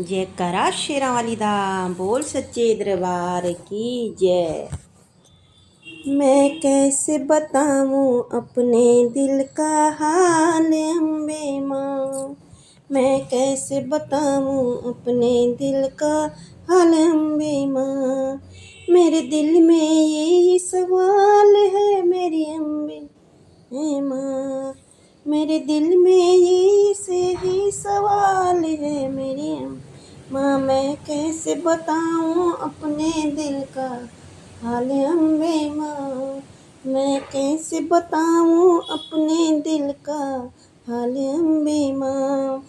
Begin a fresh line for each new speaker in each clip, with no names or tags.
जयकारा शेरां वाली दा बोल सच्चे दरबार की जय। मैं कैसे बताऊं अपने दिल का हाल अम्बे माँ, मैं कैसे बताऊं अपने दिल का हाल अम्बे माँ। मेरे दिल में ये सवाल है मेरी अम्बे माँ, मेरे दिल में ये से ही सवाल है मेरी माँ। मैं कैसे बताऊं अपने दिल का हाल अम्बे माँ, मैं कैसे बताऊं अपने दिल का हाल अम्बे माँ।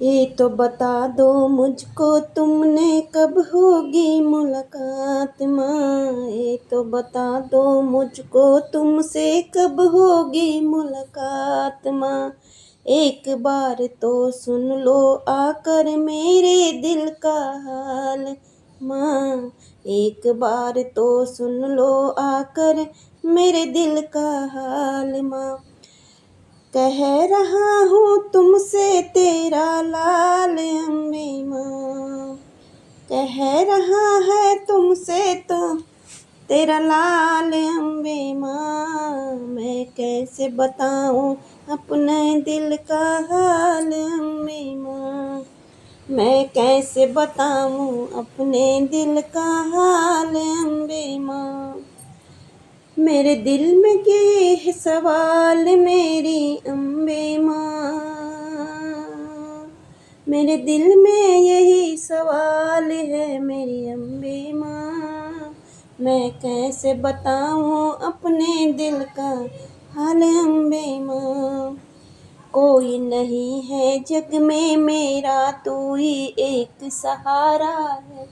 ये तो बता दो मुझको तुमने कब होगी मुलाकात माँ, ये तो बता दो मुझको तुमसे कब होगी मुलाकात माँ। एक बार तो सुन लो आकर मेरे दिल का हाल माँ, एक बार तो सुन लो आकर मेरे दिल का हाल माँ। कह रहा हूँ तुमसे तेरा लाल अम्बे माँ, कह रहा है तुमसे तो तेरा लाल अम्बे माँ। मैं कैसे बताऊँ अपने दिल का हाल अम्बे माँ, मैं कैसे बताऊँ अपने दिल का हाल अम्बे माँ। मेरे दिल में ये है सवाल मेरी अम्बे माँ, मेरे दिल में यही सवाल है मेरी अम्बे माँ। मैं कैसे बताऊँ अपने दिल का हाल अम्बे माँ। कोई नहीं है जग में मेरा तू ही एक सहारा है,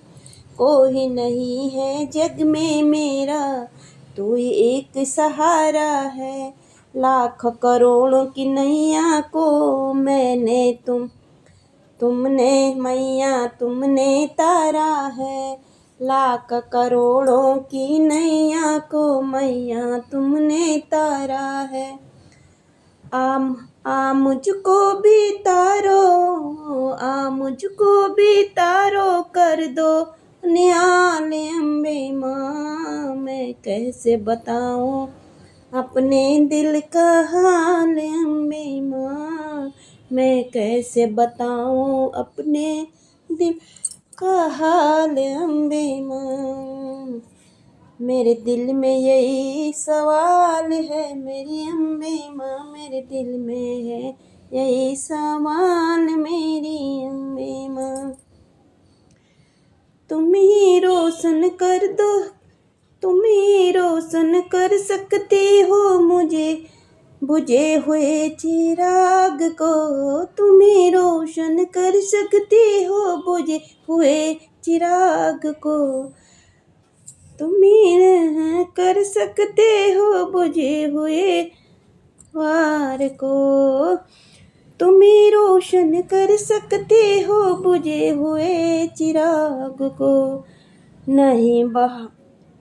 कोई नहीं है जग में मेरा तू ही एक सहारा है। लाख करोड़ों की नैया को मैंने तुमने मैया तुमने तारा है। लाख करोड़ों की नैया को मैया तुमने तारा है। आ मुझको भी तारो, आ मुझको भी तारो कर दो निहाल अम्बे माँ। मैं कैसे बताऊँ अपने दिल का हाल अम्बे माँ, मैं कैसे बताऊँ अपने दिल का हाल अम्बे माँ। मेरे दिल में यही सवाल है मेरी अम्बे माँ, मेरे दिल में है यही सवाल मेरी अम्बे माँ। तुम ही रोशन कर दो, तुम ही रोशन कर सकती हो मुझे बुझे हुए चिराग को। तुम ही रोशन कर सकती हो बुझे हुए चिराग को, तुम ही कर सकते हो बुझे हुए वार को। तुम ही रोशन कर सकते हो बुझे हुए चिराग को।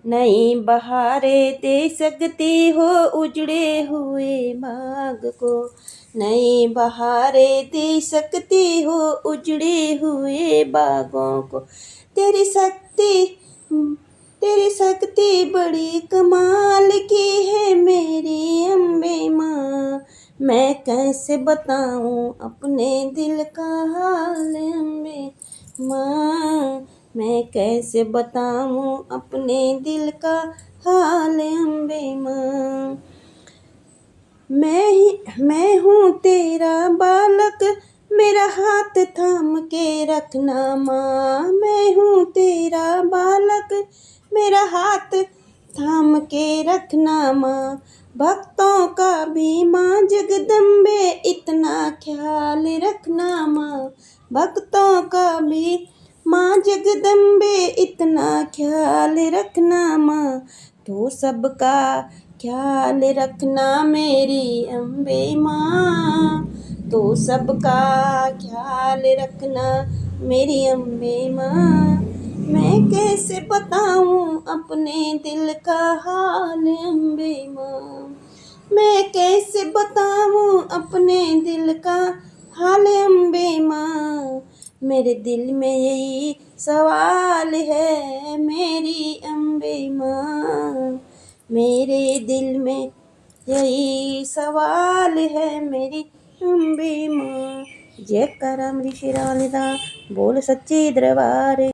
नहीं बहारे दे सकती हो उजड़े हुए बाग को, नहीं बहारे दे सकती हो उजड़े हुए बागों को। तेरी शक्ति बड़ी कमाल की है मेरी अम्बे माँ। मैं कैसे बताऊँ अपने दिल का हाल अम्बे माँ, मैं कैसे बताऊँ अपने दिल का हाल अम्बे माँ। मैं हूँ तेरा बालक, मेरा हाथ थाम के रखना माँ। मैं हूँ तेरा बालक, मेरा हाथ थाम के रखना माँ। भक्तों का भी माँ जगदम्बे इतना ख्याल रखना माँ। भक्तों का भी माँ जगदम्बे इतना ख्याल रखना माँ। तो सबका ख्याल रखना मेरी अम्बे माँ, तो सबका ख्याल रखना मेरी अम्बे माँ। मैं कैसे बताऊँ अपने दिल का हाल अम्बे माँ, मैं कैसे बताऊँ अपने दिल का हाल अम्बे माँ। मेरे दिल में यही सवाल है मेरी अम्बे माँ, मेरे दिल में यही सवाल है मेरी अम्बे माँ। जयकारा अमृत शेरावाली दा, बोल सच्चे दरबार।